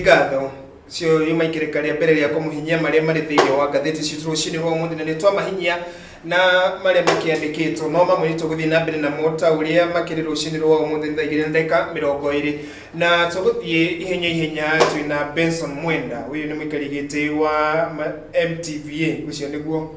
ngatho cio yumaikirika ria mbere ria kumuhinyia maria mari thiini wa gatheti citro cini ro muthi ni twa mahinyia na maria makiandikitwo no mamwe tuguthii na mbere na mota uria makiriro cini ro muthi ndaigire ndeka 20 na tuguthii ihenya twina Benson Mwenda uyu ni muikarigite wa MTVA ucio niguo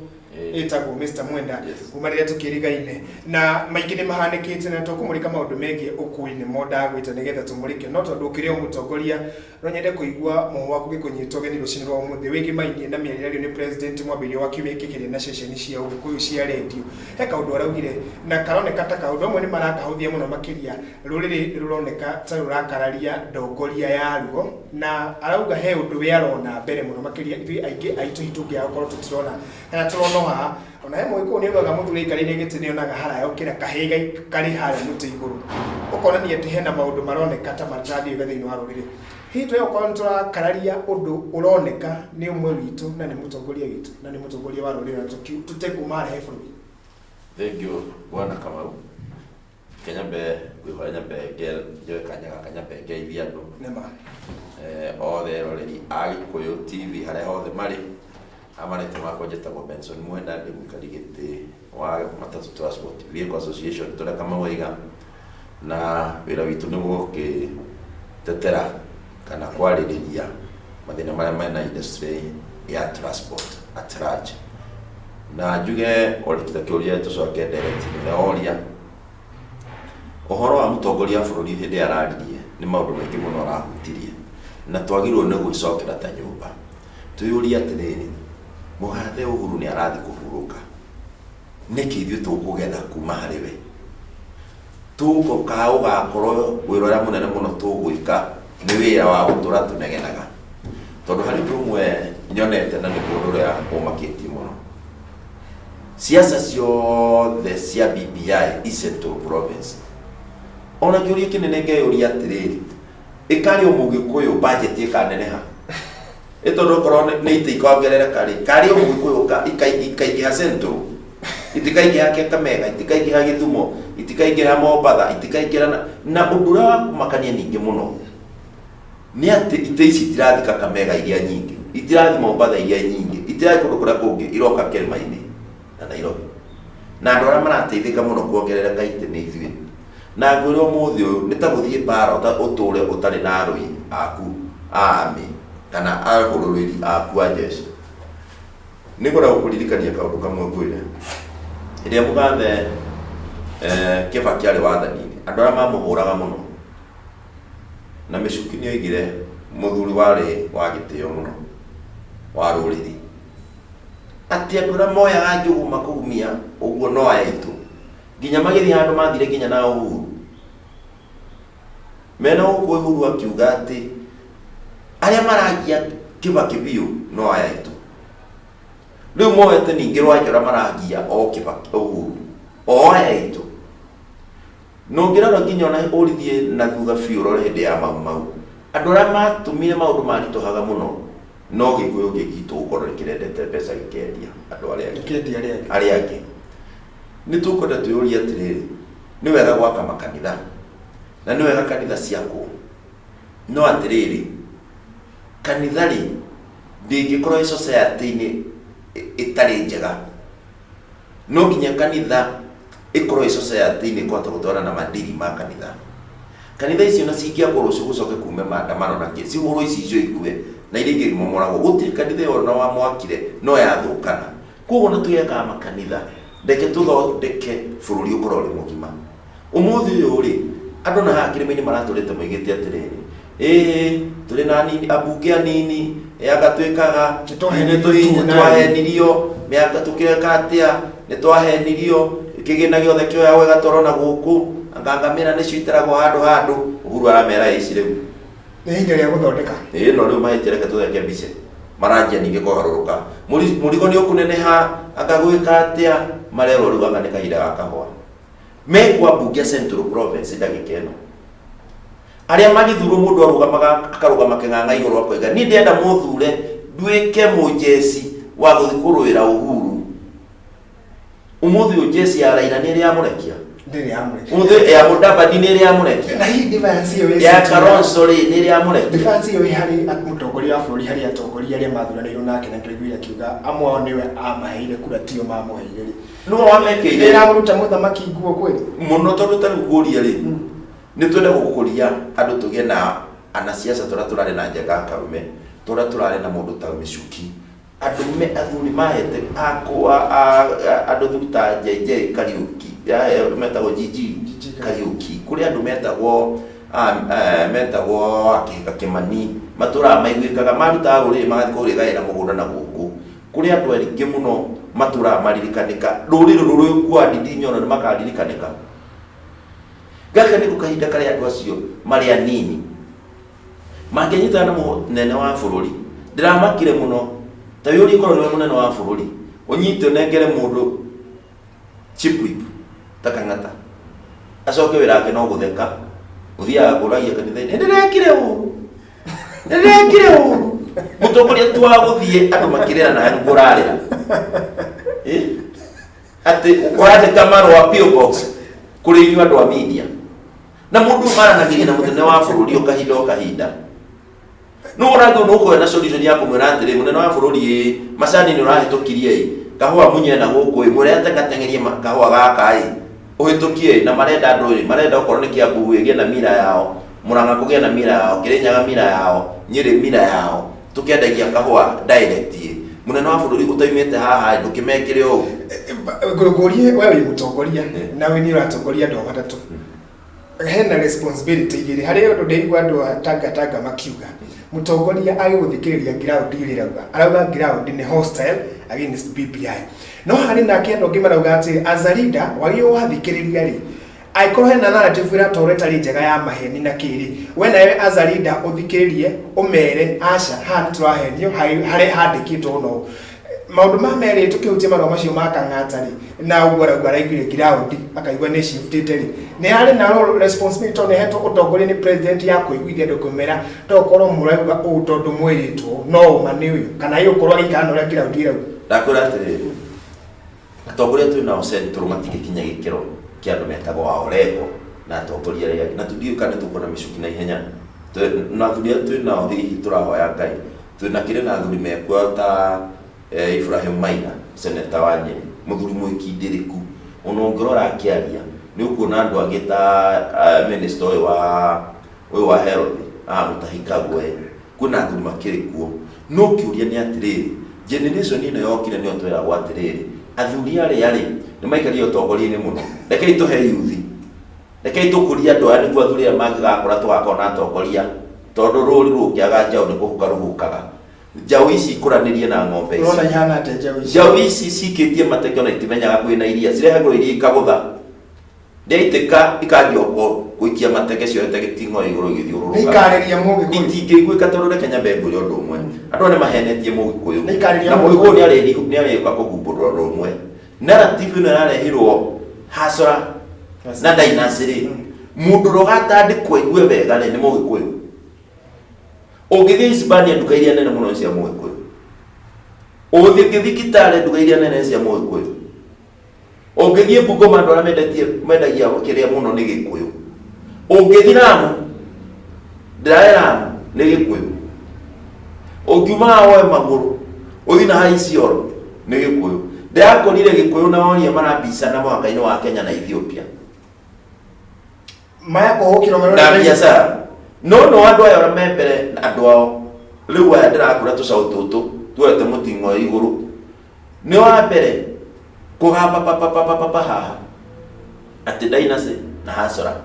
etagwo Mr Mwenda kumaria tukirigaine na maingine mahanikite na tukumurika maundu megie ukuini moda gwita nigetha tumurike no tondu ukirio mutongoria no nyende kuigua muhu waku gikunyitwo geni rucini rwa umuthi wigi maingi na mĩarĩre ni president Mwambĩrio wa kiumia kikiri na ceceni cia Ũgĩkũyũ cia radio he kaundu araugire na karoneka ta kaundu amwe ni marakahũthia muno makiria rũrĩrĩ ruroneka ta rurakararia ndongoria ya ruo na arauga he undu we arona mbere muno makiria ithui aingi aitu hitungia gũkorwo tutirona kana turona ona he mwiko ni ugaga muthuri ikarine gitini onaga haraya ukira kahiga kari hara muti iguru ukona ni ati hena maundu maroneka ta matathi gathini wa rurire hito yo kontra kararia undu uroneka ni umwe witu na ni mutongoria witu na ni mutongoria wa rurire tutekumara he bũrũri. Thank you bwana Kamau. Kenyambe gwihonya njoe kanyambe ngeithia andu nema othe roreri Agĩkũyũ TV haria hothe mari amarete makwa njĩtagwo Benson Mwenda ndi mũikarigĩtĩ wa Matatu Transport Vehicle Association tũrĩa Kamau oiga na wĩra witũ nĩguo gũtetera kana kwarĩrĩria mathĩna marĩa mena industry ya transport at large na njuge orĩkĩta kĩũria tũcoke direct nĩ oria ũhoro wa mũtongoria wa bũrũri hĩndĩ araririe nĩ maũndũ maingĩ mũno arahutirie na twagĩrĩirwo nĩ gwĩcokera ta nyũmba twĩyũrie atĩrĩrĩ Mũgathe Uhuru ni arathi kuhuruka niki ithuĩ tũkũgetha kuma harĩ we tũgũka ũgakorwo wĩra ũrĩa mũnene mũno tũgwĩka nĩ wĩra wa gũtũra tũnegenaga tondũ harĩ ũndũ ũmwe nyonete na nĩ ũndũ ũrĩa ũmakĩtie mũno siasa ciothe cia BBI Central Province ona kĩũria kĩnene ngeyũria atĩrĩrĩ ĩkarĩ Mũgĩkũyũ budget ĩkaneneha etondo korone nĩ itikongerereka rĩ kari Mũgĩkũyũ ikaingĩha Central itikaingĩha Kakamega itikaingĩha Gĩthumo itikaingĩha Mombatha itikaingĩha na ũndũ ũrĩa wakumakania ningĩ mũno nĩ atĩ itĩ ici itirathi Kakamega iria nyingĩ itirathi Mombatha iria nyingĩ itirathi kũndũ kũrĩa kũngĩ iroka Kĩrĩma-inĩ na Nairobi na andũ arĩa marateithĩka mũno kuongerereka itĩ nĩ ithuĩ na ngwĩra ũmũthĩ ũyũ nĩ ta gũthiĩ mbara ũtũũre ũtarĩ na arũi aku army kana ahũrũrĩri aku a jeshi nĩ ngwenda gũkũririkania kaũndũ kamwe ngwĩre rĩrĩa Mũgathe Kibaki arĩ wathani-inĩ andũ arĩa mamũhũraga mũno na Mĩcuki nĩoigire mũthuri warĩ wa gĩtĩo mũno wa rũrĩrĩ atĩ andũ arĩa moyaga njũgũ makũgumia ũguo no aya aitũ nginya magĩthiĩ handũ mathire nginya na Uhuru mena gũkũ Uhuru akiuga atĩ arĩa maragia Kibaki biũ no aya aitũ rĩu moete ningĩ Rwanjora maragia o Kibaki Uhuru o aya aitũ no ngĩrora nginya ona ũrithie na thutha biũ rore hĩndĩ ya mau andũ arĩa matũmire maũndũ maritũhaga mũno no Gĩkũyũ gĩgitũ gũkorwo nĩkĩrendete mbeca gĩkendia andũ arĩa angĩ nĩ tũkwenda twĩyũrie atĩrĩrĩ nĩ wega gwaka makanitha na nĩ wega kanitha ciakwo no atĩrĩrĩ kanitha rĩ ndĩngĩkorwo society-inĩ ĩtarĩ njega no nginya kanitha ĩkorwo society-inĩ kũhota gũtwarana na mandiri ma kanitha icio na cingĩakwo rũciũ gũcoke kuume maandamano na kĩ cihũrwo icio ikue na iria ingĩ momoragwo gũtirĩ kanitha ĩyo na wamwakire no yathũkana koguo nĩ twĩyakaga makanitha ndeke tũthondeke bũrũri ũkorwo ũrĩ mũgima ũmũthĩ ũyũ rĩ andũ na haha kĩrĩma-inĩ maratũrĩte moigĩte atĩrĩrĩ tũrĩ na nini abunge anini agatwĩkaga nĩtwahenirio mĩaka tũkĩreka atĩa nĩtwahenirio kĩgĩna gĩothe kĩoya gĩgatwarwo na gũkũ ngamĩra nĩcio itaragwo handũ Uhuru aramera ici rĩu nĩ ihinda rĩa gũthondeka no rĩu mahĩtie reke tũtheke mbica maranjia ningĩ kũgarũrũka mũrigo nĩ ũkũneneha akagwĩka atĩa marerwo rĩu aka nĩ kahinda ga kahũa mekwa mbunge Central Province ndagĩka ĩno arĩa magĩthurwo mũndũ akarũgama kĩng'ang'a igũrũ akoiga niĩ ndĩenda mũthure nduĩke mũjeci wa gũthiĩ kũrũĩra Uhuru ũmũthĩ ũjeci ya Raila nĩ ĩrĩa yamũrekia ndiri amure uthe ya Mudavadi niri amure na hii difference yo ya Kalonzo ri niri amure difference yo hari mutongoria wa bũrũri hari atongoria aria mathuranĩirwo nake na tũiguire akiuga amwe ao niwe amaheire kura tio mamuheire ri no wamekeire ira muruta muthamaki nguo kweli muno tondu tariguria ri ni twenda gukuria andu tugie na anasiasa turari na Njenga Karume turari na mundu ta Micuki andu athuri mahete andu thuta JJ Kariuki metagwo Jiji Kariuki kuri andu metagwo Akihika Kimani matura maiguikaga maruta ruriri magathi kurigaira mugunda na guku kuri andu eringi muno matura maririkanika ruriri ruru kwa ndindi nyono ni makaririkanika gaka ni kukahinda kare andu acio mari anini mangenyita na munene wa bururi ndiramakire muno ta yuri korwo ni munene wa bururi unyite nengere mundu chipwip takangata acoke wira wake no gutheka uthia kuragia kanitha-ini ndirekire uru mutongoria tu wa guthie andu makirira na andu kurarira ati kwandika marua PO box kuri inyu andu a media na mundu maranagiria na munene wa bururi ukahinda no urago no ko na solution yako mwira atiri munene wa bururi macani ni urahitukirie kahua munye na guku mwire atengatengerie kahua gaka uhitukie na marenda nduri marenda ukorwo ni Kiambu gie na mira yao Murang'a kugia na mira yao Kirinyaga mira yao Nyeri mira yao tukiendagia kahua direct munene wa bururi utaimite haha ndukimekire o gurugurie wewe mutongoria nawe ni uratongoria ndo batatu hena responsibility igiri hari undu ndeigwa andu atanga makiuga mutongoria agiguthikiriria ground irauga ground ni hostile against BBI no hari na kendo ngimarauga ati as a leader wagio wathikiriria ri aikorwo hena narrative ira toretari njega ya maheni na kiri we nawe as a leader uthikiririe umere aca ha turahenio hari handikitwo no maundu ma mere tukihutie marwa macio makang'ata ri na ugwara igire ground akaigwa ni shiftete ri ni hari na responsibility ne heto utongoria ni president yako igwithia dokumera to korwo murauga utondu mwiritwo no mani uyu kana iyo korwo ikana uri ground irau ndakura atiri atongoria tu na central matigikinya gikiro kia andu metagwo wa Orengo na atongoria ria na tudio kana tukona Micuki na ihenya na thuria tu na hihi turahoya Ngai tu na kire na thuri mekwa ta Ibrahim Maina seneta wa Nyeri muthuri mwikindiriku onongorora akiaria ni ukuona andu agita minister wa Herod mutahikagwe kuna andu makirikuo no kiuria ni atiriri generation ino yokire ni otwera gwa atiriri athuri ari ni maikaria utongoria-ini muno rekei tuhe yuthi rekei tukuria andu aya niguo athuri mangigakora twakona atongoria tondu ruri rukiaga njau ni kuhuka ruhukaga njau ici ikuranirie na ng'ombe ici urona ihana ate njau ici cikitie mateke na itimenyaga kwina iria cirehagwo iria ikagutha ndeitika ikangio guikia mateke ciorete gitingo iguru githiururuka ikariria mugikuyu itingiguika tondu reke nyambe nguri undu umwe andu ni mahenetie mugikuyu ikariria mugikuyu ni areka kugumbura undu umwe narrative ino yarehirwo hasora na dynasty mundu rogatandikwo igwe wega ni mugikuyu ugithie Hispania nduka iria nene muno cia mugikuyu uthie Kitale nduka iria nene cia mugikuyu ungithie Bungoma andu aria mendagia kiria muno ni Gikuyu ungithie Lamu ni Gikuyu ungiuma oe maguru uthi na Isiolo ni Gikuyu ndakorire Gikuyu na oria marabisa na mwaka-ini wa Kenya na Ethiopia maya kuhukira na biacara no andu aya ora membere andu ao riu aya ndirakura tucaututu tuete mutingo iguru ni wa mbere kuhamba papa haha ati dynasty na hasora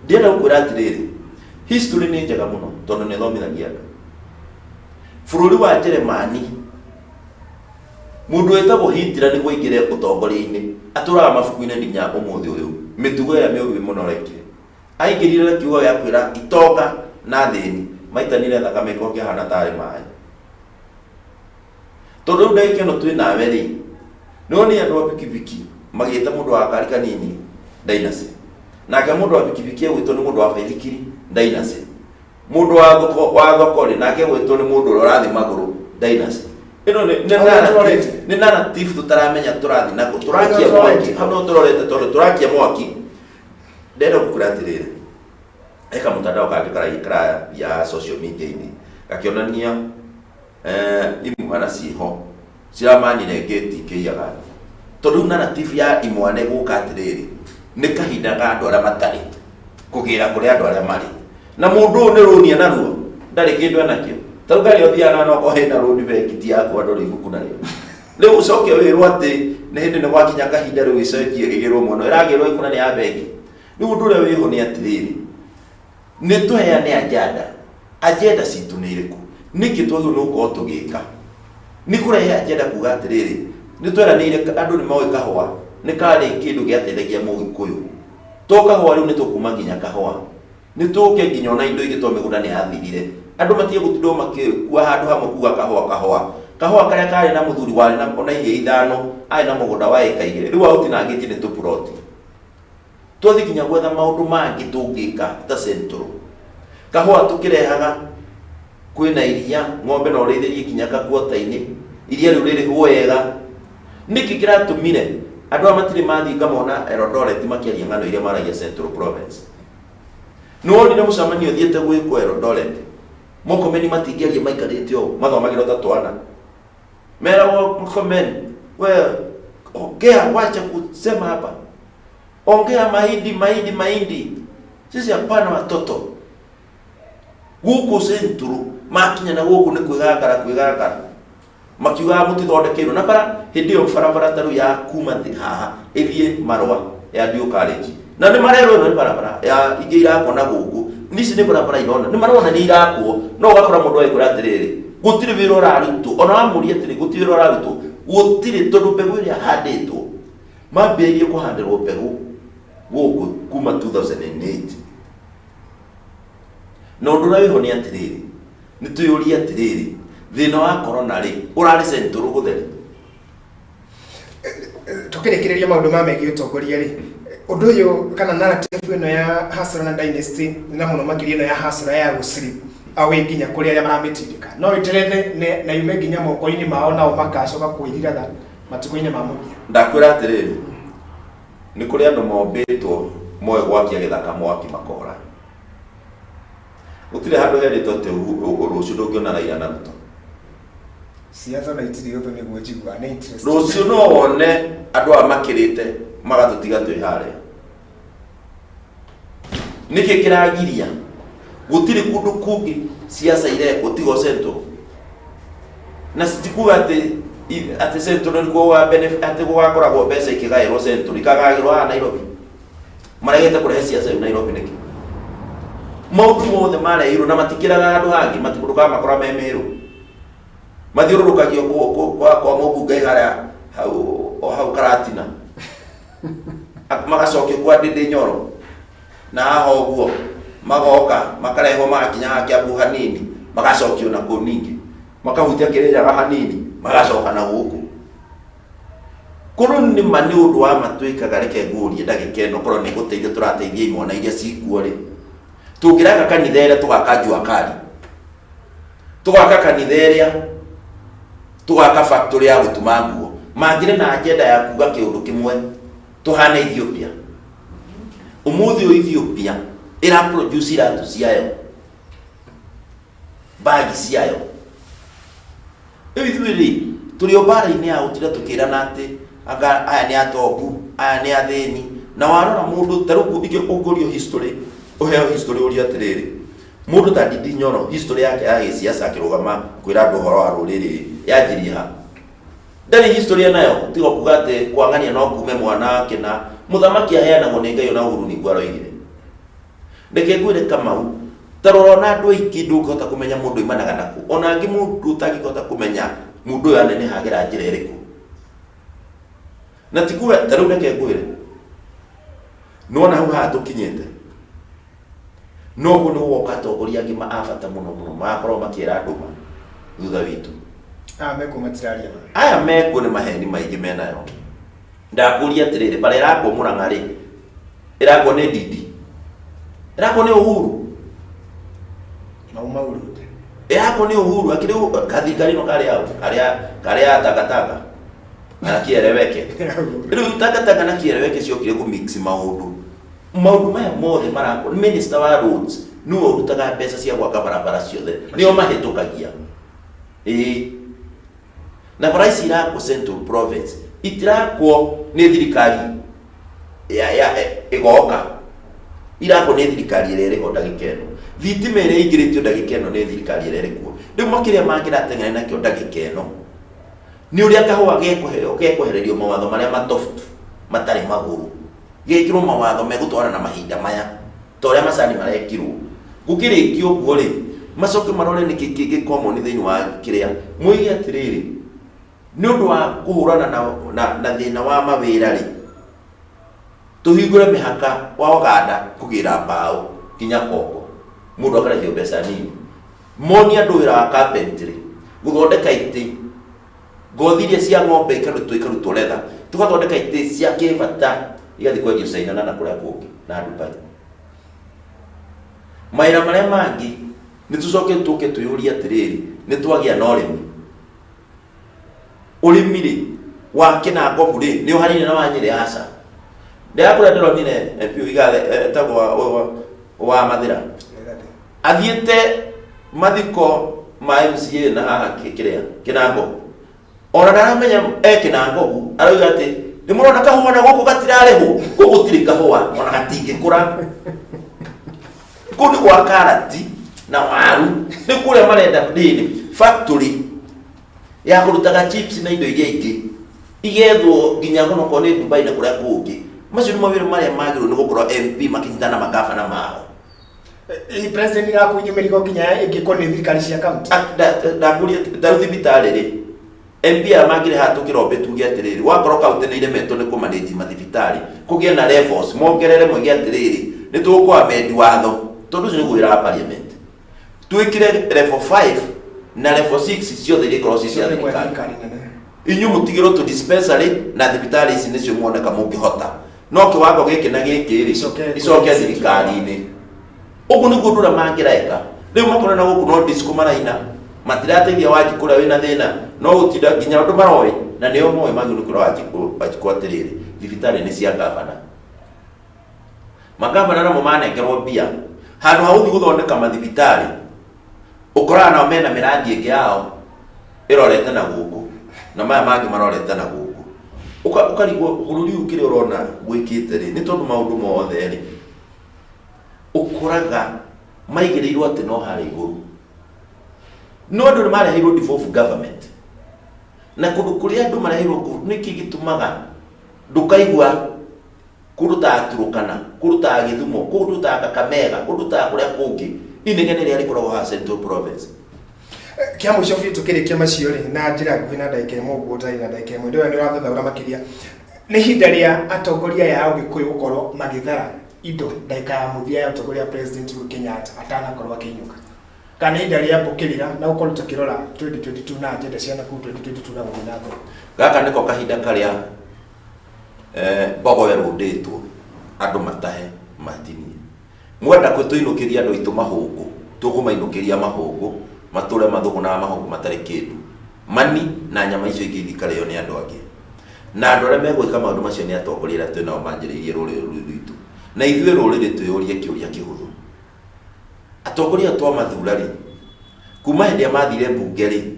ndienda gukwira atiriri history ni njega muno tondu ni thomithagia andu bururi wa Jeremani mundu wetagwo Hitler niguo ingire utongoria-ini aturaga mabuku-ini nginya umuthi uyu mitugo ya miugi muno rekire aingirire kiugo ya kwira itonga na thini maitanire thakame ko kihana tari mai tondu ndaike no twi nawe ri no ni andu a pikipiki magita mundu wa kari kanini dynasty nake mundu wa pikipiki gwitwo ni mundu wa baithikiri dynasty mundu wa thoko ri nake gwitwo ni mundu urathi maguru dynasty ino ni narrative tutaramenya turathi na turakia mwaki hano turorete turakia mwaki ndero kukuratirire eka mutandao kangikara ya social media ini gakionania imwana ciho ciramanire ngeti kiyaga tondu narrative ya imwane gukatiriri ni kahinda ga andu aria matari kugira kuri andu aria mari na mundu ni runia naruo ndari kindu anakio tarugari othiana no ko hena rodi bekiti yako andu ri gukuna riu ucoke wirwo ati ni hindi ni gwakinya kahinda riu icokie igirwo muno iragirwo ikuna ni ya bengi riu ndure wiho ni atiriri ni tuheane agenda citu ni iriku niki twagirwo no ko tugika ni kurehe agenda kuga atiriri ni tweranire andu ni mawe kahwa ni kari kindu giateithagia mugikuyu toka hwa riu ni tukuma nginya kahwa ni tuke nginya ona indo igitwa migunda ni athirire andu matie gutindo makikuwa handu hamwe kuga kahwa karia kari na muthuri wari na ona ihe ithano ai na mugunda wa eka igire riu autinangitie ni tuproti twathi nginya gwetha maundu mangi tungika ta central kahwa tukirehaga kwina iria ng'ombe no reithirie kinya kakuota-ini iria riu riri wega niki kiratumire andu amatiri mathi ngamona Eldoret makiaria ng'ano iria maragia Central Province no ni mucamanio thiete gwiko Eldoret mokomeni matingiaria maikarite o mathomagirwo ta twana mera wo mokomeni we ongea wacha kusema hapa ongea mahindi sisi hapana watoto guku Central makinya na guku ni kwigagara makiuga mutithondekeirwo na bara hindi yo barabara taru ya kuma thi haha ithie Marwa ya Dio College na ni marero no barabara ya ingi irako na guku nisi ni barabara irona ni marona ni irako no gakora mundu aikura atiriri gutiri wira urarutu ona amuri atiri gutiri wira urarutu gutiri tondu mbegu iria handitwo mambirie kuhandirwo mbegu guku kuma 2008 no ndura wiho ni atiriri ni tuyuri atiriri thina wa corona ri urari Central gutheri tukirekereria maundu mamegi utongoria ri undu uyu kana narrative ino ya Hasra na Dynasty na muno makiri ino ya Hasra ya gusiri awe nginya kuri aria maramitindika no iterethe na yume nginya moko-ini mao nao makacoka kwiriraga matuko-ini ma muthia ndakwira atiriri ni kuri andu mombitwo moe gwakia githaka mwaki makora gutire handu heritwo te rucio ndungiona Raila na Ruto siasa na itiri yoto ni gwejigwa na interest rucio no wone andu amakirite magatutiga twi haria niki kiragiria gutire kundu kungi siasa ile gutigo Central na sitikuga ati Central ni kwa benefit ati kwa koragwo mbeca ikigairwo Central ikagairwo ha Nairobi maragete kurehe siasa yu Nairobi niki maundu mothe mareirwo na matikiraga andu hangi matikuruka makora memeru mathiururukagio kwa mubunge haria hau Karatina magacokio kwa Ndindi Nyoro na haho guo magoka makarehwo makinya Kiambu hanini magacokio na ku ningi makahutia Kirinyaga hanini magacoka na guku kuruni mani undu wa matwikaga reke ngurie ndagika ino korwo ni guteithia turateithia imwana iria cikuo ri tungiraka kanitha iria tugaka Juakari tugaka kanitha iria tugaka factory ya gutuma nguo mangire na agenda ya kuga kiundu kimwe tuhana Ethiopia umuthi o Ethiopia ira produce iratu ciayo bagi ciayo ithuiri turi obara-ini ya utira tukirana ati aga aya ni atongu aya ni athini na warora mundu taruku ige ungurio history uheo history uri atiriri mundu ta Ndindi Nyoro history yake ya gisiasa akirugama kwira andu horo wa ruriri yanjirie ha ndari history nayo tigo kuga ati kwangania no kume mwanake na muthamaki aheanagwo ni Ngai ona Uhuru ni ngwaro-igire ndeke ngwire Kamau tarora na andu aingi ndungihota kumenya mundu imanaga naku ona angi mundu utangihota kumenya mundu uyu anene hagira njira iriku na tikuga taru ndeke ngwire nona hau hatukinyete no ko no woka tongoria ngima afata muno makorwo makira andu thutha witu meko matiraria aya meko ni maheni maingi menayo ndakuria atiriri bara irako Murang'a ri irako ni Ndindi irako ni Uhuru mauru yako ni Uhuru akiri kathikari no karia takataka na kieleweke riu takataka na kieleweke cio kire ku mix maundu maya mothe marako minister wa roads no urutaga pesa cia gwaka barabara ciothe nio mahitukagia na price irako Central Province itirako ni thirikari ya igoka irako ni thirikari irere ho ndagikeno thitima ire ingiritio ndagikeno ni thirikari irere kuo riu makiria mangirateng'ene nakio ndagikeno ni uria kahua gekuhererio mawatho maria matofutu matari maguru gekirwo mawatho megutwara na mahinda maya to uria macani marekirwo gukirikio guo ri macoke marore ni kiki common thiini wa kiria muigi atiriri ni undu wa kuhurana na thina wa mawira ri tuhingure mihaka wa oganda kugira mbao kinya koko mundu akarehio mbeca nini moni andu wira wa carpentry guthondeka iti ngothiria cia ng'ombe ikarutwo letha tugathondeka iti cia kibata igathi kwendio China na kuria kungi na Dubai maira maria mangi ni tucoke tuke tuyuria atiriri ni twagia na urimi ri wa Kinango ri ni uharine na wanyire hasa ndia kura ndironire MP igathe tagwa wa Mathira athiete mathiko ma MCA na haha kiria Kinango ona ndaramenya Kinango arauga ati ndimurona kahua na guku gatirariho gugutiri kahua ona gatingikura kundi kwa karati na waru ni kuria marenda ndini factory ya kurutaga chips na indo iria ingi igethwo nginya gono ko ni Dubai na kuria kungi macio ni mawira maria magirwo ni gukorwo MP makinyitana magavana mao president ya kunyimirigo nginya ingikoni thirikari cia county ndakuria ndathibitari ri MP amagire hatukirombe tuge atiriri wakorwo kaunti ni iremetwo ni kumanage mathibitari kugie na levels mongerere muige atiriri ni tukwa mendi watho tondu cio gwira parliament twikire level 5 na level 6 ciothe iri cross cia thirikari inyu mutigiro tu dispensary na thibitari ici nicio muoneka mungihota no kiwango giki na giki ri icoke thirikari-ini ugu ni gundura mangireka riu makona na guku no disco maraina matirateithia waji kura wina thina no utinda nginya andu maroi na nio moe maguru kura waji kwatiriri thibitari ni cia gavana magavana namo manengerwo mbia handu hauthi guthondeka mathibitari ukorana nao mena miradi ingi yao irorete na guku na maya mangi marorete na guku ukarigwo bururi ukire urona gwikite ri ni tondu maundu mothe ri ukoraga maigirirwo ati no hari iguru no andu marehirwo devolve government na kundu kuria andu marehirwo niki gitumaga ndukaigua kuruta Turukana kuruta Githumo kuruta Kakamega kuruta kuria kungi inegene ria rikoragwo ha Central Province kia muico biu tukirikia macio ri na njira nguhi na ndaika imwe uguo ndari na ndaika imwe ndio ni wathuthaura makiria ni hinda ria atongoria ya Ugikuyu gukorwo magithara indo ndaika ya muthia ya atongoria President Uhuru Kenyatta atanakorwo akinyuka kana hinda ria mbukirira na ukorwo tukirora 2022 na agenda cia naku 2022 na guthinago gaka niko kahinda karia bogo werunditwo andu matahe matini mwenda kwituinukiria andu itu mahungu tukumainukiria mahungu mature mathugu na mahungu matari kindu mani na nyama icio ingi thikareo ni andu angi na andu aria megwika maundu macio ni atongoria aria twina manjiriirie ruriri rwitu na ithuĩ ruriri twiyurie kiuria kihuthu atongoria twa mathurari kuma hindi mathire bunge ri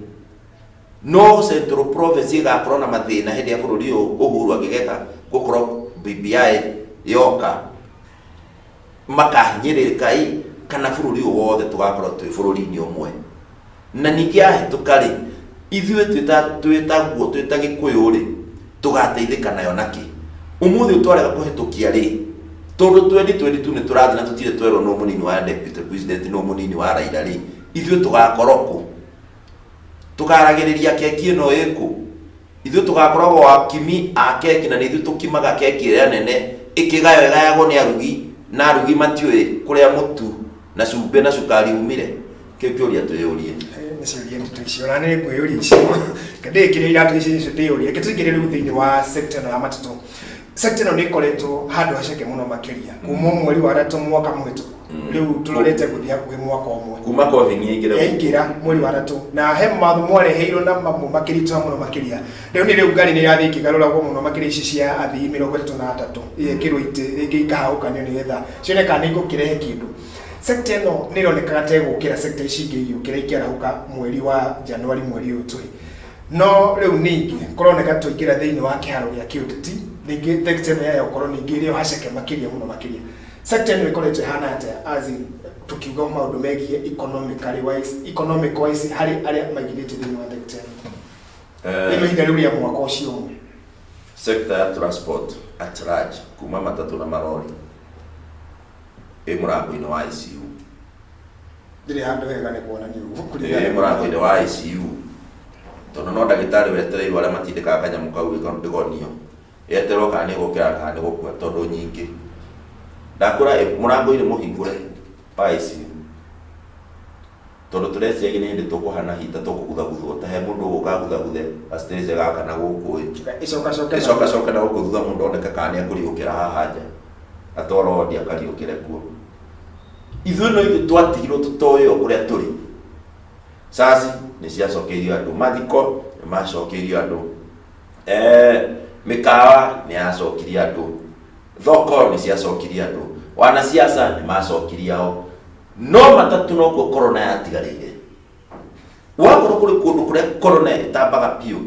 no Central Province igakorwo na mathina hindi ya bururi Uhuru agigeka gukorwo BBI yoka makahinyĩrĩka kana bururi wothe tugakorwo twi bururi-ini umwe na ningi ahituka ri ithuĩ twĩtaguo twĩta Gĩkũyũ ri tugateithĩka nayo naki umuthi utwarega kuhitukia ri tondu 2022 ni turathi na tutire twerwo no munini wa deputy president no munini wa Raila ri ithuĩ tugakorwo ku tukaragiriria keki ino iku ithuĩ tugakorwo wakimi a keki na ithuĩ tukimaga keki ĩrĩa nene ikigayo gayagwo ni arugi na arugi matiũĩ kuria mutu na cumbe na cukari umire kĩũria twĩyũrie niciuria nditu na ni kwĩyũria icio kende kire iratu icio ndĩyũrie kitigire rĩu thĩinĩ wa sector ya matatu sector no ikoretwo handu haceke muno makiria kuma mweri wa gatatu mwaka mwitu riu turorete guthia kwi mwaka omwe kuma covid ingira mweri wa gatatu na he mathu mwareheirwo na mamu makirito muno makiria riu ni riu ngari ni yathi kigaruragwo muno makiria ici cia athii 33 ikirwo ite ringi ikahaukanio ni getha cioneka ni gukirehe kindu sector no ni ronekaga ta gukira sector ici ingi yukira ikirahuka mweri wa Januari mweri uyu turi no riu ningi koroneka tuikira thiini wa kiharo gia kiuteti ningi sector ya ukoro ningi rio haceke makiria muno makiria sector no ikoretwo hana ata as in tukiuga maundu megie economic wise hari aria magirite thiini wa sector ino hinga riu ria mwaka ucio umwe sector ya transport at large kuma matatu na marori murango-ini wa ICU ndiri handu hega ni kuonania uguo murango-ini wa ICU tondu no ndagitari wetereirwo aria matindikaga kanyamu kau igonio yeterwo kana ni gukira kana ni gukua tondu nyingi ndakura murango-ini muhingure wa ICU tondu tureciria ni hindi tukuhana hita tukuguthaguthwo ta he mundu ugaguthaguthe stage gaka na guku icoka na guku thutha mundu oneka kana ni akuriukira haha nja atoro ndi akariukire kuo ithu no ithu twatigirwo tutoyo kuria turi sasa ni ciacokeirio andu mathiko ni macokeirio andu mikawa ni acokirie andu thoko ni ciacokirie andu wana siasa ni macokirie ao no matatu no ko corona yatigarire wakoro kuri kundu kuria corona itambaga piu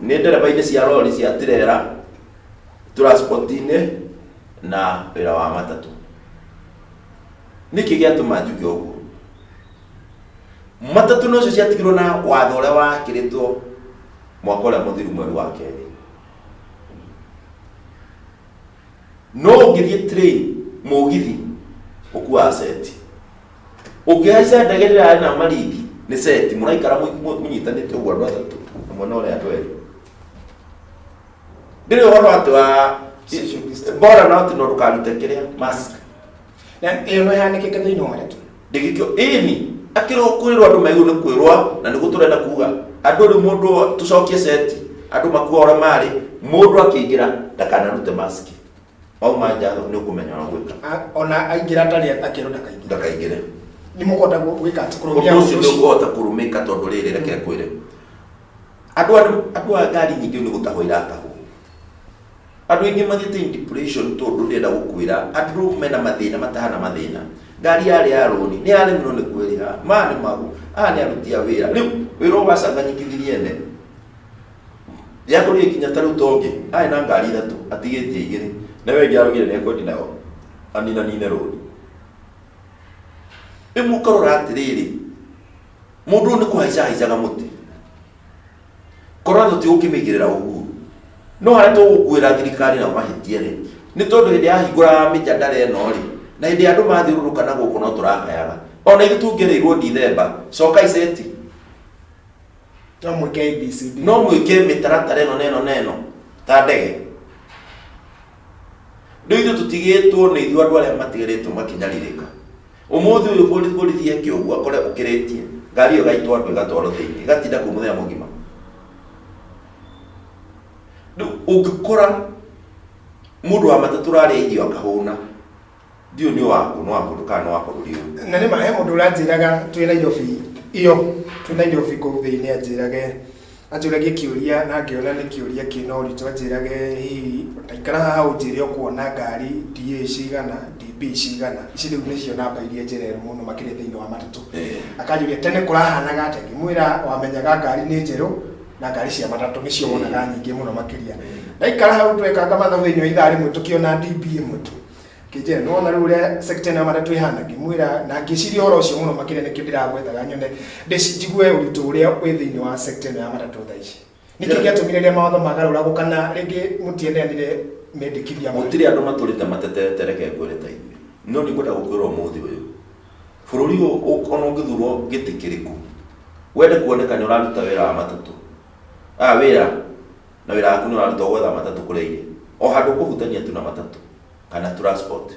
ni ndereba-ini cia lori cia tirera transportine na wira wa matatu niki giatuma njuge uguo matatu no cio ciatigirwo na watho uria wakiritwo mwaka uria muthiru mweri wa keri no ungithie train mugithi ukua asset ungihaica ndege rira na marithi ni seti muraikara munyitanite uguo andu atatu mwana uria andu eri ndiri horo atwa bora na no rukarute kiria mask na iyo no yanikike thiini wa matatu ndigikio ini akiro kwirwo andu maigu ni kwirwa na nigu turenda kuga andu ri mundu tucokie seti andu makuwa ora mari mundu akiingira ndakanarute mask au manja ni ukumenya na gwika ona aingira tari akiro ndakaingire ni mukota gwika kurumia ucio ni ugota kurumika tondu riri reke kwire andu a ngari nyingi ni gutahoira atahu andu ingi mathite in depression tondu ndenda gukwira andu mena mathina matahana mathina ngari yari ya roni ni aremirwo ni kwiriha mani magu ani arutia wira riu wira wacanganyikithirie ne yakuri ikinya taru tongi ai na ngari ithatu atigitie igiri na wengi arugire ni ekwendi nayo anina nine roni imukarora atiriri mundu ni kuhaicaga muti korona tutigukimigirira uguo no haria tugukwira thirikari na mahitie ri ni tondu hindi yahingura mijandara eno ri na hindi andu mathiururuka na guku no turakayaga ona ithu tungiriirwo December coka iceti no mwike ABCD no mwike mitaratara eno neno ta ndege ndio ithu tutigitwo ni ithu andu aria matigiritwo makinyaririka umuthi uyu borithi yake uguo akore ukiritie ngari iyo gaitwo andu igatwaro thiini gatinda ku muthenya mugima ungikora mundu wa matatu rari irio akahuna ndio ni wako no wako kana wako rio na ni mahe mundu uranjiraga twina irobi iyo twina irobi ku thiini anjirage anjurage kiuria na ngiona ni kiuria kino uritu anjirage hi utaikara haha unjire kuona ngari DA cigana DB cigana ici riu nicio namba iria njerero muno makire thiini wa matatu akajuria tene kurahanaga atenge mwira wamenyaga ngari ni njeru na ngari cia matatu nicio wonaga nyingi muno makiria ndaikara hau twekanga mathabu thiini wa ithari mwe tukiona DB imwe tu kije no na rure sector na matatu ihana ngimwira na ngiciria horo ucio muno makiria ni kindiragwethaga nyone ndicijigue uritu uria wi thiini wa sector ya matatu thaici niki giatumire ria mawatho magarura gukana ringi mutiendeanire medikithia mutiri andu maturite matetete reke ngwirita ithu no ni ngwenda gukwira umuthi uyu bururi ona ngithurwo gitikiriku wende kuoneka ni uraruta wira wa matatu wira na wira waku ni uraruta gwetha matatu kureire o handu kuhutania tu na matatu kana transport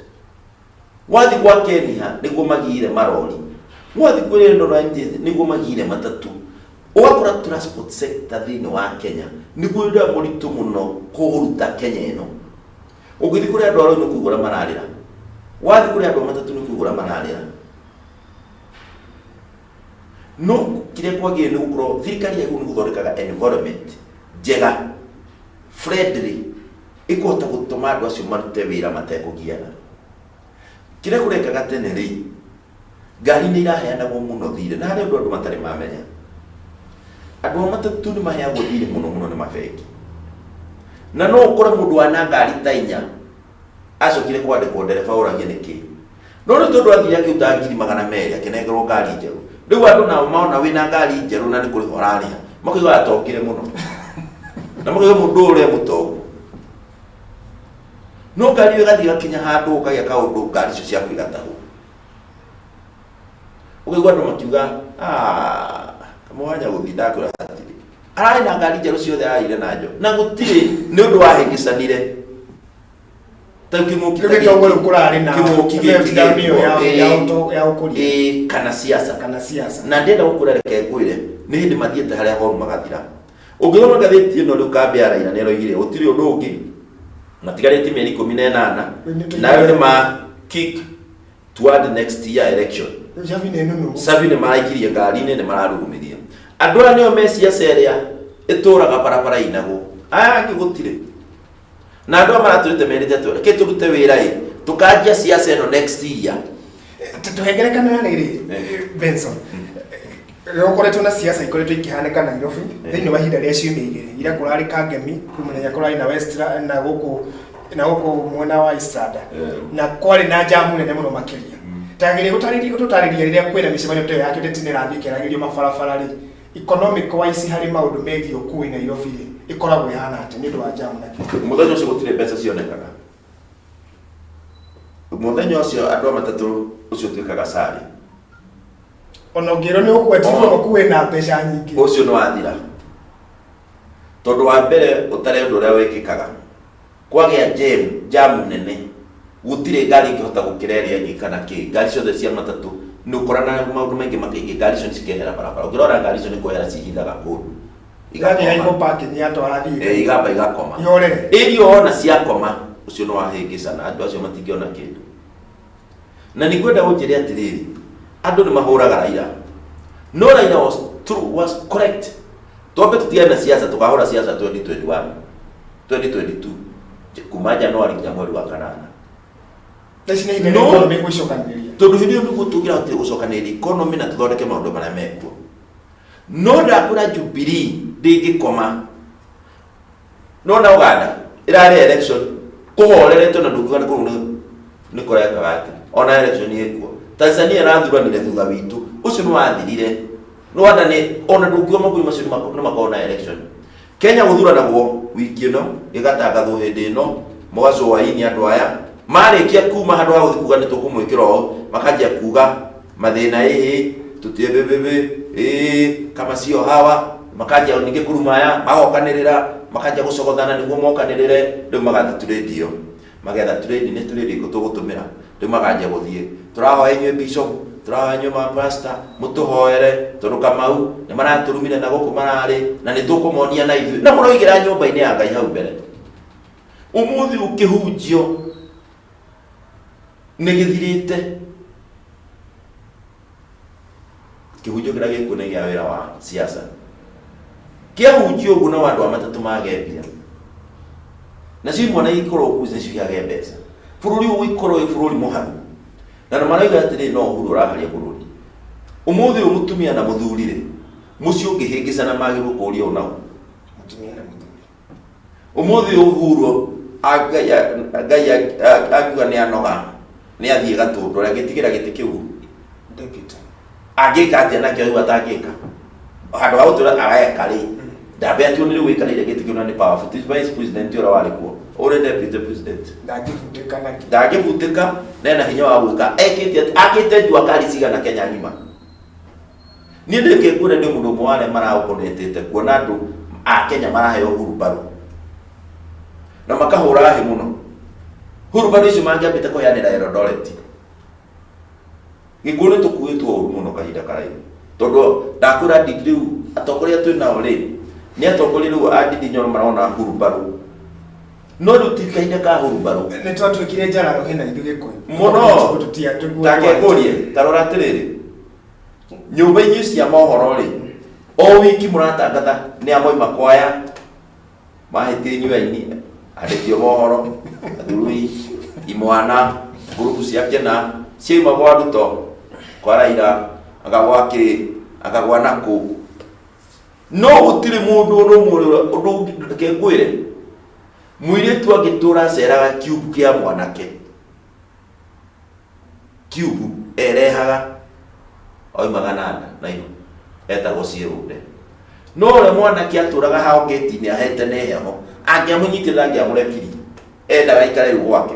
wathi kwa Kenya niguo magire marori wathi kuri ndo niguo magire matatu ugakora transport sector thiini wa Kenya niguo nda muritu muno kuruta Kenya ino Ugithi kuri andu aro no kugura mararira. Wathi kuri andu matatu no kugura mararira. No kire kwagi ni gukoro thirikari yagu ni guthondekaga environment njega friendly ikota gutuma andu acio marute wira matekugiana. Kire kurekaga tene ri ngari ni iraheanagwo muno thire na hari andu matari mamenya. Andu matatu ni maheagwo thire muno ni mabeki. Na no ukore mundu wana ngari ta 4 acokire kwandikwo ndereba uragie niki. No ni tondu athire akiuta 200,000 akinengerwo ngari njeru. Riu andu nao maona wina ngari njeru na ni kuri horaria makiuga atokire muno. Na makiuga mundu uria mutongu. No ngari yo gathi gakinya handu ukagia kaundu ngari icio cia kwigatahu. Ukaigua andu makiuga kamwanya guthinda kura hatiri. Arari na ngari njeru ciothe aire najo. Na gutiri ni undu wa hingicanire. Kimuki kurari na ya ukuri kana siasa na ndenda gukura reke ngwire ni hindi mathiete haria horu magathira. Ungiona gatheti ino riu kambe araina nero igire utiri undu ungi matigarite mieri 18 nayo ni ma kick toward next year election. Savine maraikirie ngari-ini ni mararugumiria andu aya nio me siasa iria ituraga barabara inago angi gutire na andu maraturite merite ke turute wira tukanjia siasa ino next year tuhengerekana riri Benson Rokoretwo na siasa ikoretwo ikihaneka Nairobi thiini wa ihinda ria ciumia igiri ira kurari Kangemi kumenya kurari na Western na guku mwena wa Estrada na kwari na jamu nene muno makiria tagire gutariria riria kwina micemanio teyo ya kideti ni rathikiragirio mabarabara ri economic wise hari maundu megi ukui Nairobi ri ikoragwo yana ati ni ndu wa jamu na kideti muthenya ucio gutire mbeca cionekaga muthenya ucio andu matatu ucio twikaga sari ono ngiro ni ukwetirwo kuwe na mbeca nyingi ucio no athira tondu wa mbere utare undu uria wikikaga kwagia jam nene gutire ngari ingihota gukireria nyikana ki ngari ciothe cia matatu ni ukorana maundu maingi makingi ngari cio cikehera barabara ukirora ngari cio ni kuhera cihithaga kundu igani haiko parking ya to arathi igamba igakoma yorere irio ona ciakoma ucio no wahingicana andu acio matingiona kindu na ni kwenda ujire atiriri andu ni mahuraga Raila no Raila was correct tobe tutiana siasa tukahura siasa 2022 kuma Januari nginya mweri wa kanana tashine ine economy gushokaniriria tondu hindi ndu gutugira ati gushokaniriria economy na tuthondeke maundu maria mekuo no ndakura Jubilee ndingikoma no na Uganda irari election kuhoreretwo na ndugiga ni kureka wati ona election yekuo Tanzania rathuranire thutha witu ucio ni wathirire Rwanda ni ona ndugiga mabui macio ni makona election Kenya guthuranagwo wiki ino igatangathwo hindi ino mugaco waini andu aya marikia kuma handu ha guthikuga ni tukumwikira o makanjia kuga mathina tutiebebebe kama sio hawa makanjia ninge kurumaya magokanirira makanjia gucogothana niguo mokanirire riu magatha trade magetha trade ni trade ko tugutumira riu makanjia guthie turahoya inywe bishop turahoya inywe pastor mutuhoere turuka mau ni maraturumire na guku marari na ni tukumonia na ithu na muroigira nyumba-ini ya Ngai hau mbere umuthi ukihunjio ni githirite kihunjio kira gikune gia wira wa siasa kia hunjio uguo na andu amatatu magembia na cio imwe na ikorwo kuze cio giage mbeca bururi uyu ikorwo bururi muharu na maraiga atiri no huru raharia bururi umuthi umutumia na muthurire mucio ngihingicana magiru kuria unao mutumia na muthuri umuthi uhuru agaya akiuga ni anoga ni athie gatundu ria gitigira giti kiu deputy agika atia na kiu atagika handu ha utura arayeka ri ndabe ati oni riu ikarire giti kiu na ni powerful vice president ora wari kuo ore deputy president ndagifutika nena hinya wa gwika akite jua kari cigana Kenya ngima ni ndike kure ndi mundu mwane maraoponetete kuona andu a Kenya maraheo huru baru na makahura hi muno huru baru icio mangiambite kuyanira Eldoret gikuri tukuitwo muno kahinda karaihu tondu ndakura ndiriu atongoria twina ori ni atongoria riu adidi nyoro marona huru baru no rutikaine ka hurumbaru nĩ twatwĩkire njararo hena ithuĩ Gĩkũyũ mũno takekurie tarora atĩrĩrĩ nyũmba inyu cia mohoro rĩ o wiki mũratangatha nĩ amoima kwaya mahĩtie inyuaini andĩki mohoro athuri imwana ngurubu cia kĩna ciaima gwa Ruto kwa Raila akagwa nakũ no gũtirĩ mũndũ ũndũ kengwĩre mũirĩtu angĩtũra aceraga cube kĩa mwanake cube erehaga oimaga nanda nayo etagwo ciĩrũnde no ũrĩa mwanake atũraga hao gate-inĩ ahete nĩ heho angĩamũnyitĩra angĩamũrekirie endaga aikare rĩu gwake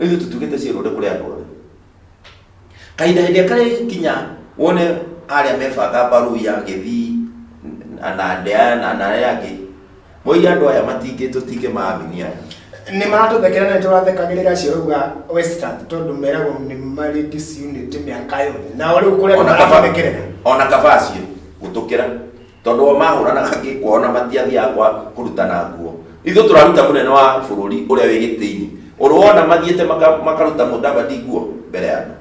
rĩu tũtugĩte ciĩrũnde kũrĩ andũ othe kahinda hĩndĩ karĩ kinya wone arĩa mebanga mbaru ya gĩthii na ndea na arĩa angĩ moiga andũ aya tũtingĩ maaminia nĩ maratũthekera na tũrathekagĩrĩra ciũrauga Western tondũ meragwo nĩ marĩ disunity mĩaka yothe na rĩu kũrĩa marathekerera ona kabacio gũtũkĩra tondũ o mahũranaga ngĩkwona matiathiaga kwa kũrutana nguo ithuĩ tũraruta mũnene wa bũrũri ũrĩa wĩ gĩtĩ-inĩ ũrũona mathiĩte makaruta Mudavadi nguo mbere ya andũ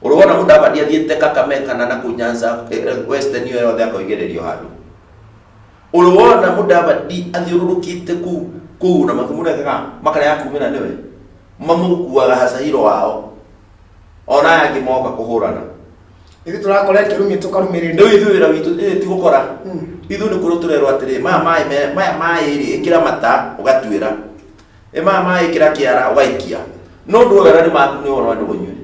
ũrũona Mudavadi athiĩte Kakamega na kũu Nyanza Western ĩyo yothe akoigĩrĩrio handũ ũrũona Mudavadi athiũrũrũkĩte kũu na makĩmũregaga makara ya kumĩra nĩwe mamũkuaga Hacairo wao ona angĩ moka kũhũrana ithuĩ tũrakora kĩrumi tũkarumĩrĩria rĩu ithuĩ wĩra witũ ti gũkora ithuĩ nĩ kũrĩ tũrerwo atĩrĩ maya maĩ rĩ ĩkĩra mata ũgatuĩra maya maĩ ĩkĩra kĩara ũgaikia no ndũgera nĩ maku nĩ wona andũ ũnyue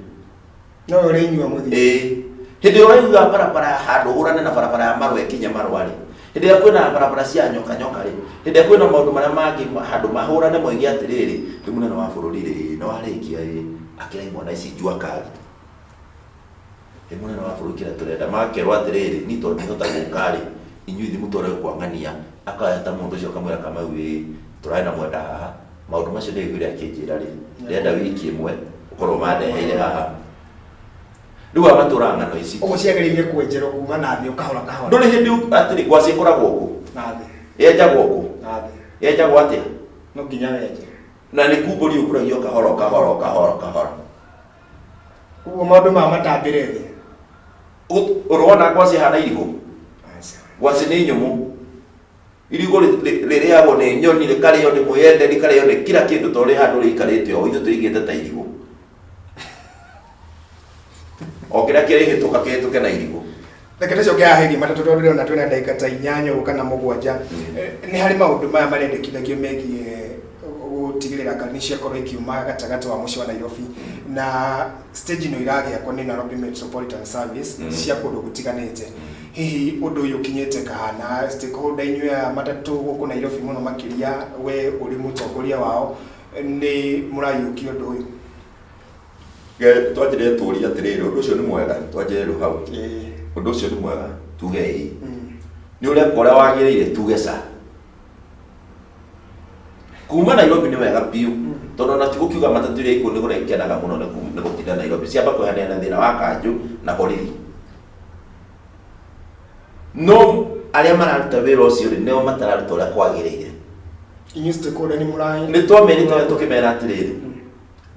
no ũrĩnyua mũthia hĩndĩ ũraigua barabara handũ hũrane na barabara ya Marũa kinya Marũa rĩ hĩndĩ ĩrĩa kwĩna barabara cia nyoka rĩ hĩndĩ ĩrĩa kwĩna maũndũ marĩa mangĩ handũ mahũrane moige atĩrĩrĩ rĩ mũnene wa bũrũri rĩ nĩ warĩkia rĩ akĩra imwana ici njua kari rĩ mũnene wa bũrũri kĩrĩa tũrenda makerwo atĩrĩrĩ ni tondũ nĩhota gũka rĩ inyuĩ thĩ mũtware kwang'ania akaheta mũndũ ũcio akamwĩra Kamau ĩ tũraĩ na mwenda haha maũndũ macio ndĩiguire akĩnjĩra rĩ ndĩrenda wiki ĩmwe ũkorwo mandeheire haha rĩu amatũraga ng'ano ici ũguo ciagĩrĩire kwenjerwo kuma na thĩ ũkahora kahora ndũrĩ hĩndĩ atĩrĩ ngwacĩ ĩkoragwo ũkũ na thĩ yenjagwo ũkũ na thĩ yenjagwo atĩa no nginya wenje na nĩ kumbũri ũkũragio kahora ũguo maũndũ ma matambĩre thĩ ũrona ngwacĩ hana irigũ ngwacĩ nĩ nyũmũ irigũ rĩrĩagwo nĩ nyoni rĩkarĩo nĩ mwĩyende rĩkarĩo nĩ kila kĩndũ tondũ handũ rĩikarĩte o ithuĩ tũigĩte ta irigũ o kĩrĩa kĩrĩhĩtũka kĩhĩtũke na irigũ reke tũcoke haha hĩgiĩ matatũ tondũ ndĩrona twĩna ndagĩka ta 8 kana 7 nĩ harĩ maũndũ maya marendekithagio megiĩ gũtigĩrĩra ngari ciakorwo ikiuma gatagatĩ wa mũciĩ wa Nairobi na stage ĩno iragĩakwo nĩ Nairobi Metropolitan Service cia kũndũ gũtiganĩte hihi ũndũ ũyũ ũkinyĩte kahana stakeholder inyuĩ ya matatũ gũkũ Nairobi mũno makĩria we ũrĩ mũtongoria wao nĩ mũrayũkia ũndũ ũyũ twanjĩrĩre tũũria atĩrĩrĩ ũndũ ũcio nĩ mwega twanjĩrĩre rĩu hau ũndũ ũcio nĩ mwega tuge ĩ nĩ ũreka ũrĩa wagĩrĩire tuge ca kuma Nairobi nĩ wega biũ tondũ ona tigũkiuga matatũ iria ikũ nĩ gũrekenaga mũno nĩ gũtinda Nairobi ciamba kwehanĩra na thĩna wa kanjũ na borithi no arĩa mararuta wĩra ũcio rĩ nĩo matararuta ũrĩa kwagĩrĩire inyuĩ stakeholder nĩ mũraĩ nĩ twamenyete tũkĩmera atĩrĩrĩ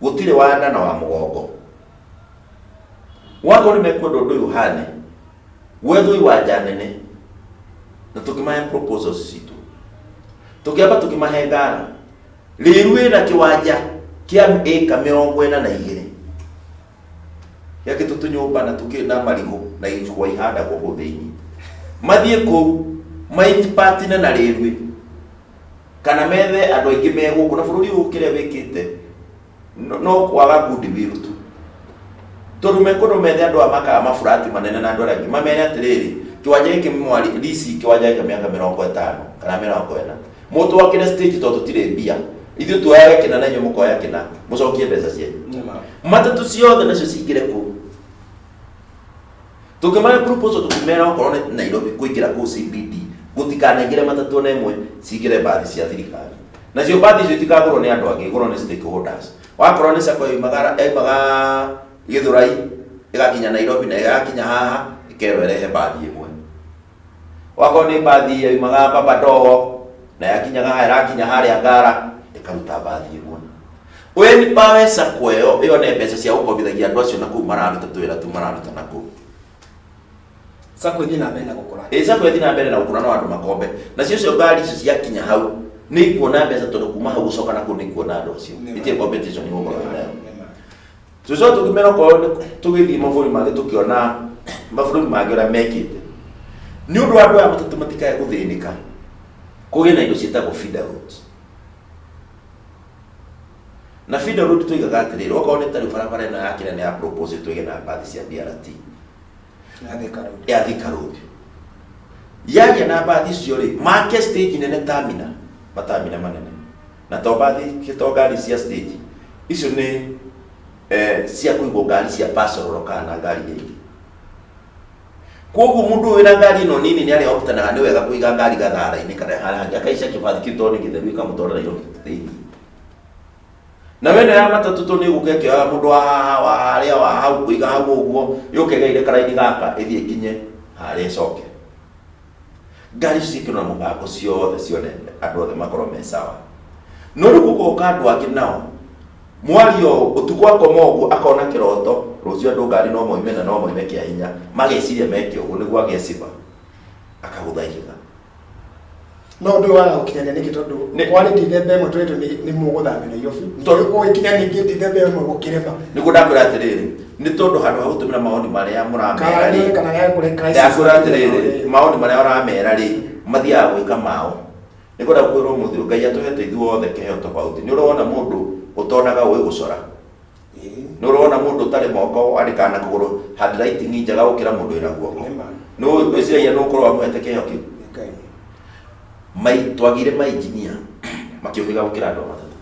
gũtirĩ wanda na wa mũgongo wakorwo nĩ mekwenda ũndũ ũyũ hane gwethwo iwanja nene na tũkĩmahe proposals citũ tũkĩamba tũkĩmahe ngara rĩru ĩna kĩwanja kĩa ĩka 42 gĩakĩtwo tũnyũmba na tũkĩna marigũ na icua ihandagwo kũu thĩinĩ mathiĩ kũu maitipatine na rĩrwi kana methe andũ aingĩ megũkũ na bũrũri ũyũ kĩrĩa wĩkĩte no kwaga goodwill tu tondũ mekwenda methe andũ a makaga mabũrati manene na andũ arĩa angĩ mamere atĩrĩrĩ kĩwanja gĩkĩ mwari DC kĩwanja gĩkĩ mĩaka 50 kana 40 mũndũ wakĩre stage tondũ tũtirĩ mbia ithuĩ tuoyaga kĩna na inyuĩ mũkoya kĩna mũcokie mbeca cianyu matatũ ciothe nacio cingĩre kũu tũkĩmahe proposal tũkĩmera okorwo nĩ Nairobi kũingĩra kũu CBD gũtikanaingĩre matatũ ona ĩmwe cingĩre mbathi cia thirikari nacio mbathi icio itikagũrwo nĩ andũ angĩ igũrwo nĩ stakeholders wakorwo nĩ sako imaga Gĩthũrai ĩgakinya Nairobi na ĩgakinya haha ĩkerwo ĩrehe mbathi ĩmwe wakorwo nĩ mbathi imaga Baba Ndogo na yakinyaga harakinya haria ngara ikaruta bathi imwe weni pawesa kweo iyo ne mbeca cia gukobithagia andu acio na kuu mararuta twira tu mararuta na kuu sako thina mbere na gukura sako thina mbere na gukura no andu makombe na cio ngari icio ciakinya hau ni kuona mbeca tondu kuma hau gucoka na kuu ni kuona andu acio itie competition ni gukura nayo tuzo tukimera ko tugithi maburi magi tukiona maburi magi ora mekite ni undu andu a mutatu matikae guthinika kugina indo cietagwo feeder roads na feeder road tuigaga atiriri okorwo ni tari barabara ino ya kinene ya propose tuige na bathi cia BRT ya Thika Road yagia na bathi cio ri market stage nene terminal matamina manene na to bathi kitogari cia stage icio ni cia kuigwo ngari cia passenger kana ngari nyingi koguo mundu wina ngari no nini ni ari optanaga ni wega kuiga ngari gathara-ini kana hangi akaisha kibathi kitoni githeru ikamutwara iro thini na wene ya matatu to ni gukeke mundu wa haria wa hau kuiga hau uguo yukegeire karaini gaka ithie kinye haria coke ngari cikino mubango ciothe cione andu othe makorwo me sawa no rukuko kandu angi nao mwario utuko akoma uguo akona kiroto rucio andu ngari no moime na no moime kia hinya mageciria meke uguo niguo ageciba akaguthaitha no ndu wa ukinyania niki tondu kwani ndithembe mwe twetu ni muguthamira iyo tondu ko ikinya ningi ndithembe mwe gukirema niguo ndakwira atiriri ni tondu handu ha gutumira maoni maria muramera ri kana ya kure crisis ndakwira atiriri maoni maria uramera ri mathiaga gwika mao niguo ndakwira umuthiro Ngai atuhete ithuothe keheo tofauti ni urona mundu utonaga uwe gucora ni urona mundu tari moko andikana kuguru handwriting njega gukira mundu ina guoko no weciria no ukorwo amuhete keheo kiu mai twagire mai engineer makiuhiga gukira andu matatu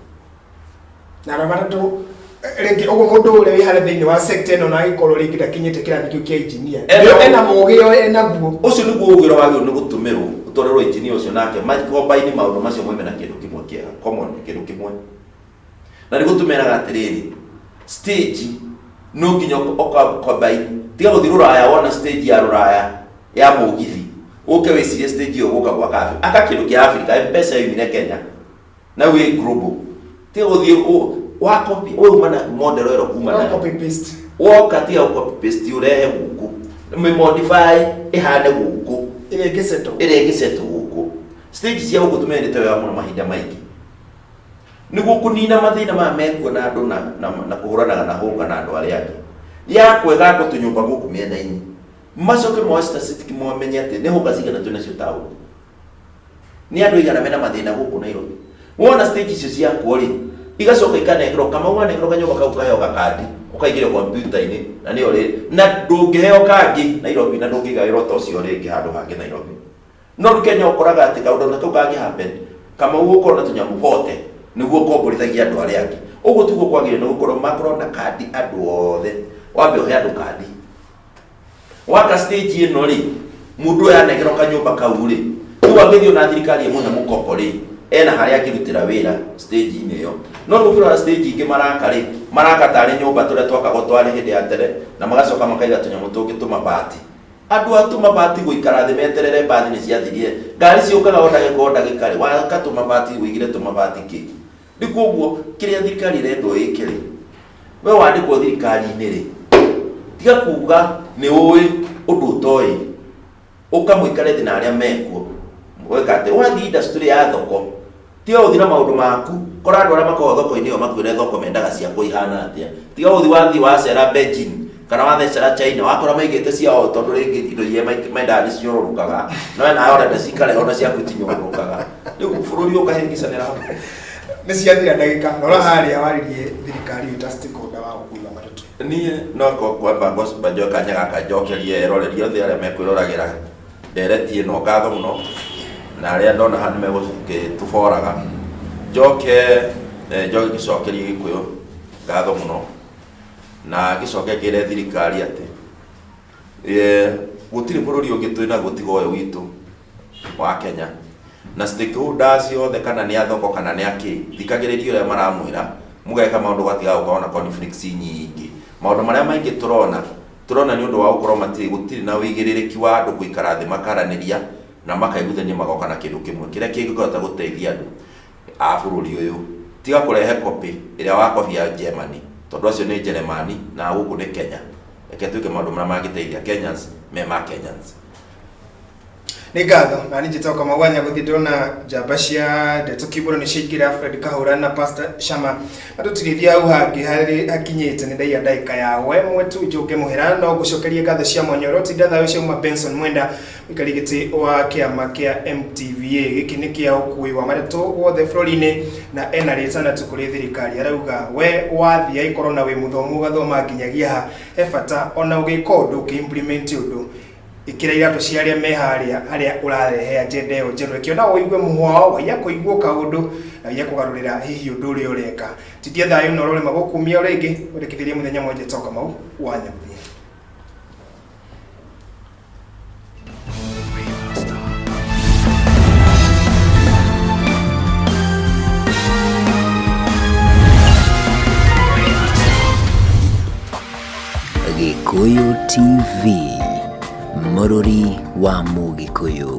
na matatu ringi ugo mundu uri wi hare thiini wa sector ino na ikorwo ringi ndakinyite kirathi kiu kia engineer ena mugio ena guo ucio niguo ugiro wagio ni gutumirwo utorerwo engineer ucio nake makombaini maundu macio moime na kindu kimwe kiega common kindu kimwe na ni gutumiraga atiriri stage no nginya okombaini tiga guthi ruraya wona stage ya ruraya ya mugithi uke wicirie stage yo guka kwa kafi aka kindu kia Africa mpesa yimine Kenya na we global tiga guthi wa copy o mana model ero kuma na copy paste o katia copy paste urehe guku me modify ihane guku ile giseto guku stage cia gutumira ni tawe muno mahinda maingi niguo kunina mathina ma mekwo na andu na kuhuranaga na hunga na andu aria angi ya kwega ko tunyumba guku miena-ini macoke mo statistic mo menya ati ni hunga cigana tunacio tawo ni andu igana mena mathina guku Nairobi wona stage icio cia kwori igacoka ikanengero kama wanengero kanyumba kau kaheo gakadi ukaigire computer-ini na ni ori na ndungiheo kangi Nairobi na ndungigairwo to cio ringi handu hangi Nairobi no Kenya ukoraga ati kaundu na kau kangi happen kama uko na tunyamu hote niguo komborithagia andu aria angi uguo tiguo kwagire no gukorwo makorwo na kadi andu othe wambe uhe andu kadi waka stage ino ri mundu yanegero kanyumba kau ri tu agithio na thirikari emu na mukombo ri ena haria akirutira wira stage ine yo no gukira stage ingi maraka tari nyumba turia twakago twari hindi ya tere na magacoka makaiga tunyamu tungi tumabati andu atuma bati guikara thi meterere bathi ni ciathirie ngari ciukaga onda gikari wakatuma bati wigire tuma bati ki ndikuguo kiria thirikari rendo ikiri we wandikwo thirikari-ini ri tiga kuga ni uwi undu utoi ukamuikare thi na aria mekuo wekate wathi industry ya thoko tiga uthi na maundu maku kora andu aria makorwo thoko-ini yo makwire thoko mendaga cia kuihana atia tiga uthi wathi wacera Beijing kana wathecera China wakora maigite ciao tondu ringi indo iria mendaga ni ciururukaga no na ora ndacikare ona cia kutinyururukaga riu bururi ukahengicanira ni ciathira ndagika nora haria waririe thirikari itastikonda wa gukua matatu nie no ko kwamba bajo kanya gaka njokerie erorerio thi aria mekwirораgira ndereti ino ngatho muno na aria ndona hanu megituboraga njoke gicokerie gikuyu ngatho muno na gicoke ngire thirikari ati gutiri bururi ungi twina gutiga uyu witu wa Kenya na stakeholders ciothe kana ni athoko kana ni aki thikagiririo ria maramwira mugeka maundu gatiga ukaona conflicts nyingi maundu maria maingi turona ni undu wa gukorwo gutiri na wigiririki wa andu guikara thi makaraniria na makaiguthania magoka na kindu kimwe kiria kingihota guteithia andu a bururi uyu tiga kurehe copy iria wakobia Germany tondu acio ni Germany na guku ni Kenya eke tuike maundu maria mangiteithia Kenyans mema Kenyans. Nĩ ngatho na njitoka mawanya guthi ndona njamba cia Ndeto Kiburo ni ciingira Fred Kahura na Pastor Shama atutirithia au hangi hakinyite ni ndaia ndaika yawe mwetu njuke muhera no gucokeria ngatho cia Monyoro ti ndatha cia uma Benson Mwenda ikarigiti wa kiama kia MTVA giki ni kia ukui wa mareto wothe florine na enarita na tukuri thirikari arauga we wathia ikoro na we muthomu gathoma nginyagia efata ona ugika undu ki implement undu ikira irato ciaria meharia urarehe agenda yo njeru kiona woigwe muhwao waya kuigwo kaundu na ya kugarurira hihi undu uri ureka titia thayo no role magukumia uringi urekithirie muthenya mwenje toka mau wanya guthie Gikuyu TV, Mũrũri wa Mũgĩkũyũ.